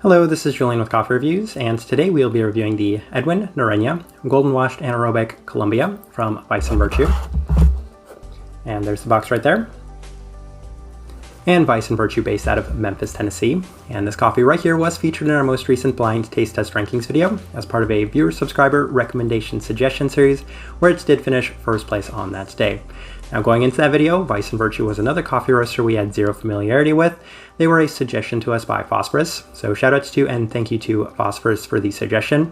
Hello, this is Julian with Coffee Reviews, and today we'll be reviewing the Edwin Noreña Golden Washed Anaerobic Colombia from Vice & Virtue. And there's the box right there. And Vice & Virtue based out of Memphis, Tennessee. And this coffee right here was featured in our most recent blind taste test rankings video as part of a viewer subscriber recommendation suggestion series where it did finish first place on that day. Now going into that video, Vice & Virtue was another coffee roaster we had zero familiarity with. They were a suggestion to us by Phosphorus, so shoutouts to and thank you to Phosphorus for the suggestion.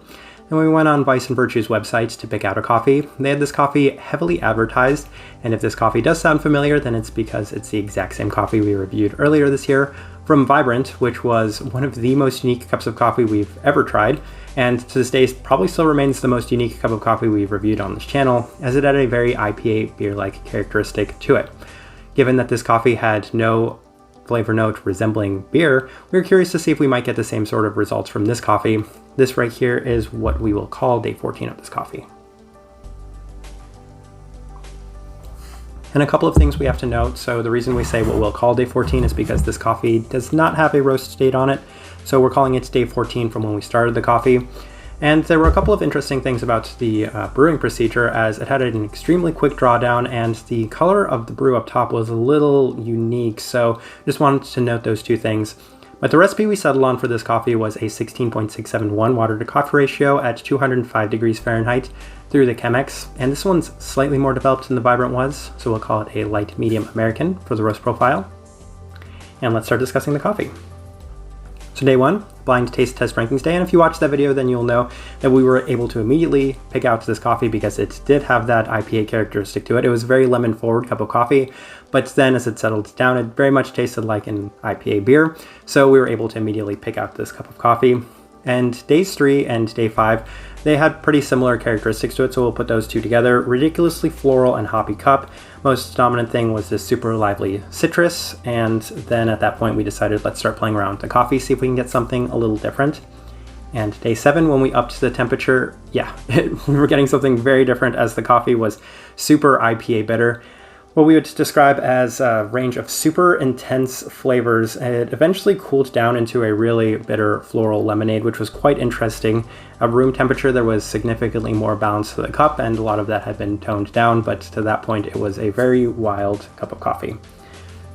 And we went on Vice & Virtue's website to pick out a coffee. They had this coffee heavily advertised, and if this coffee does sound familiar, then it's because it's the exact same coffee we reviewed earlier this year from Vibrant, which was one of the most unique cups of coffee we've ever tried, and to this day probably still remains the most unique cup of coffee we've reviewed on this channel, as it had a very IPA beer-like characteristic to it. Given that this coffee had no flavor note resembling beer, we were curious to see if we might get the same sort of results from this coffee. This right here is what we will call day 14 of this coffee. And a couple of things we have to note. So the reason we say what we'll call day 14 is because this coffee does not have a roast date on it. So we're calling it day 14 from when we started the coffee. And there were a couple of interesting things about the brewing procedure, as it had an extremely quick drawdown and the color of the brew up top was a little unique. So just wanted to note those two things. But the recipe we settled on for this coffee was a 16.671 water to coffee ratio at 205 degrees Fahrenheit through the Chemex. And this one's slightly more developed than the Vibrant was, so we'll call it a light medium American for the roast profile. And let's start discussing the coffee. So day one, blind taste test rankings day, and if you watch that video then you'll know that we were able to immediately pick out this coffee because it did have that IPA characteristic to it. It was a very lemon forward cup of coffee, but then as it settled down it very much tasted like an IPA beer, so we were able to immediately pick out this cup of coffee. And days 3 and day 5, they had pretty similar characteristics to it, so we'll put those two together. Ridiculously floral and hoppy cup. Most dominant thing was this super lively citrus, and then at that point we decided let's start playing around with the coffee, see if we can get something a little different. And day 7, when we upped the temperature, we were getting something very different, as the coffee was super IPA bitter. What we would describe as a range of super intense flavors. It eventually cooled down into a really bitter floral lemonade, which was quite interesting. At room temperature, there was significantly more balance to the cup, and a lot of that had been toned down, but to that point, it was a very wild cup of coffee.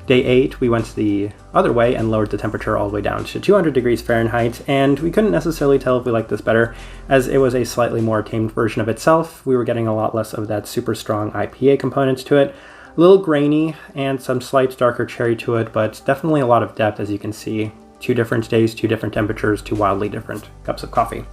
Day 8, we went the other way and lowered the temperature all the way down to 200 degrees Fahrenheit, and we couldn't necessarily tell if we liked this better, as it was a slightly more tamed version of itself. We were getting a lot less of that super strong IPA components to it. A little grainy and some slight darker cherry to it, but definitely a lot of depth, as you can see. 2 different days, 2 different temperatures, 2 wildly different cups of coffee.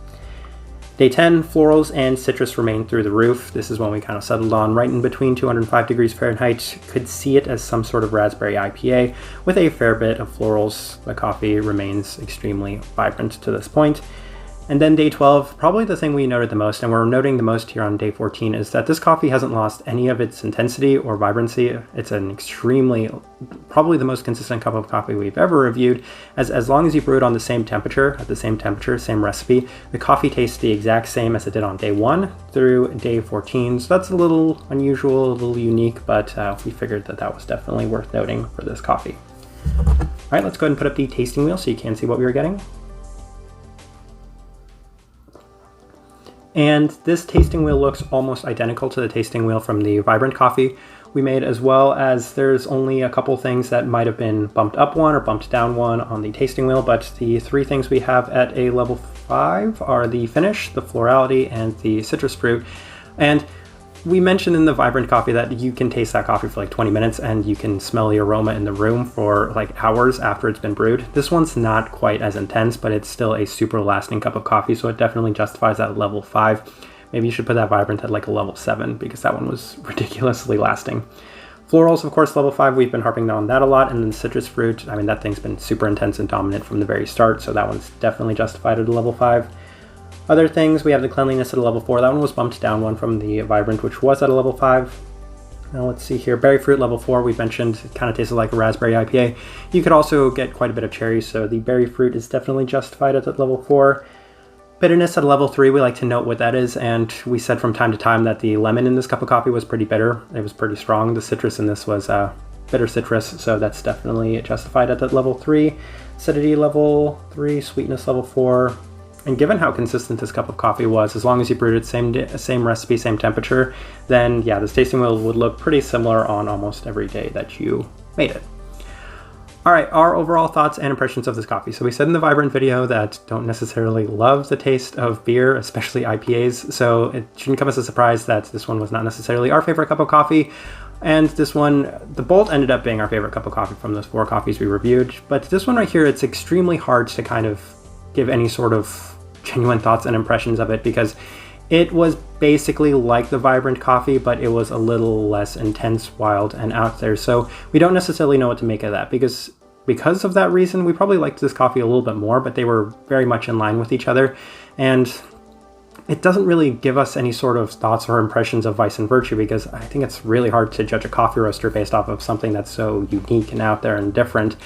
Day 10, florals and citrus remained through the roof. This is when we kind of settled on right in between 205 degrees Fahrenheit. Could see it as some sort of raspberry IPA with a fair bit of florals. The coffee remains extremely vibrant to this point. And then day 12, probably the thing we noted the most, and we're noting the most here on day 14, is that this coffee hasn't lost any of its intensity or vibrancy. It's an extremely, probably the most consistent cup of coffee we've ever reviewed, as long as you brew it on the same temperature, at the same temperature, same recipe, the coffee tastes the exact same as it did on day 1 through day 14. So that's a little unusual, a little unique, but we figured that that was definitely worth noting for this coffee. All right, let's go ahead and put up the tasting wheel so you can see what we were getting. And this tasting wheel looks almost identical to the tasting wheel from the Vibrant coffee we made, as well as there's only a couple things that might have been bumped up 1 or bumped down 1 on the tasting wheel, but the 3 things we have at a level 5 are the finish, the florality, and the citrus fruit. And we mentioned in the Vibrant coffee that you can taste that coffee for like 20 minutes and you can smell the aroma in the room for like hours after it's been brewed. This one's not quite as intense, but it's still a super lasting cup of coffee, so it definitely justifies that level 5. Maybe you should put that Vibrant at like a level 7 because that one was ridiculously lasting. Florals, of course, level 5, we've been harping on that a lot, and then citrus fruit, I mean, that thing's been super intense and dominant from the very start, so that one's definitely justified at a level 5. Other things, we have the cleanliness at a level 4. That one was bumped down 1 from the Vibrant, which was at a level 5. Now let's see here. Berry fruit level 4, we've mentioned, it kind of tasted like a raspberry IPA. You could also get quite a bit of cherry, so the berry fruit is definitely justified at level 4. Bitterness at a level 3, we like to note what that is, and we said from time to time that the lemon in this cup of coffee was pretty bitter. It was pretty strong. The citrus in this was bitter citrus, so that's definitely justified at that level 3. acidity level 3, sweetness level 4. And given how consistent this cup of coffee was, as long as you brewed it same recipe, same temperature, then yeah, this tasting wheel would look pretty similar on almost every day that you made it. All right, our overall thoughts and impressions of this coffee. So we said in the Vibrant video that don't necessarily love the taste of beer, especially IPAs. So it shouldn't come as a surprise that this one was not necessarily our favorite cup of coffee. And this one, the Bolt ended up being our favorite cup of coffee from those 4 coffees we reviewed. But this one right here, it's extremely hard to kind of give any sort of genuine thoughts and impressions of it, because it was basically like the Vibrant coffee, but it was a little less intense, wild, and out there. So we don't necessarily know what to make of that, because of that reason, we probably liked this coffee a little bit more, but they were very much in line with each other. And it doesn't really give us any sort of thoughts or impressions of Vice and Virtue, because I think it's really hard to judge a coffee roaster based off of something that's so unique and out there and different.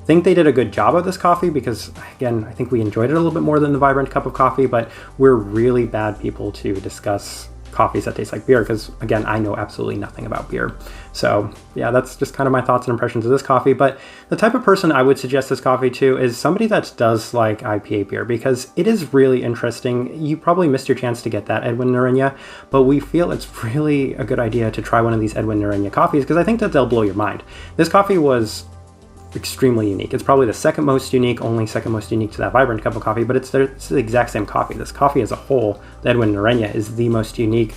I think they did a good job of this coffee because, again, I think we enjoyed it a little bit more than the Vibrant cup of coffee, but we're really bad people to discuss coffees that taste like beer because, again, I know absolutely nothing about beer. So yeah, that's just kind of my thoughts and impressions of this coffee. But the type of person I would suggest this coffee to is somebody that does like IPA beer, because it is really interesting. You probably missed your chance to get that Edwin Noreña, but we feel it's really a good idea to try one of these Edwin Noreña coffees because I think that they'll blow your mind. This coffee was extremely unique. It's probably the second most unique to that Vibrant cup of coffee, but it's the exact same coffee. This coffee as a whole, the Edwin Noreña, is the most unique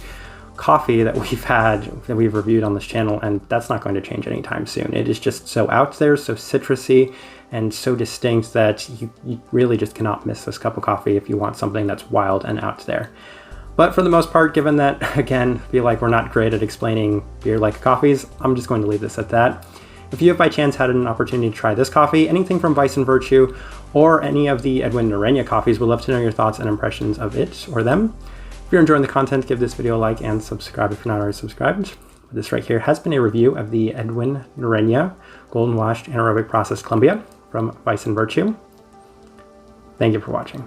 coffee that we've reviewed on this channel, and that's not going to change anytime soon. It is just so out there, so citrusy, and so distinct that you really just cannot miss this cup of coffee if you want something that's wild and out there. But for the most part, given that, again, I feel like we're not great at explaining beer-like coffees, I'm just going to leave this at that. If you have by chance had an opportunity to try this coffee, anything from Vice and Virtue, or any of the Edwin Noreña coffees, we'd love to know your thoughts and impressions of it or them. If you're enjoying the content, give this video a like and subscribe if you're not already subscribed. This right here has been a review of the Edwin Noreña Golden Washed Anaerobic Processed Colombia from Vice and Virtue. Thank you for watching.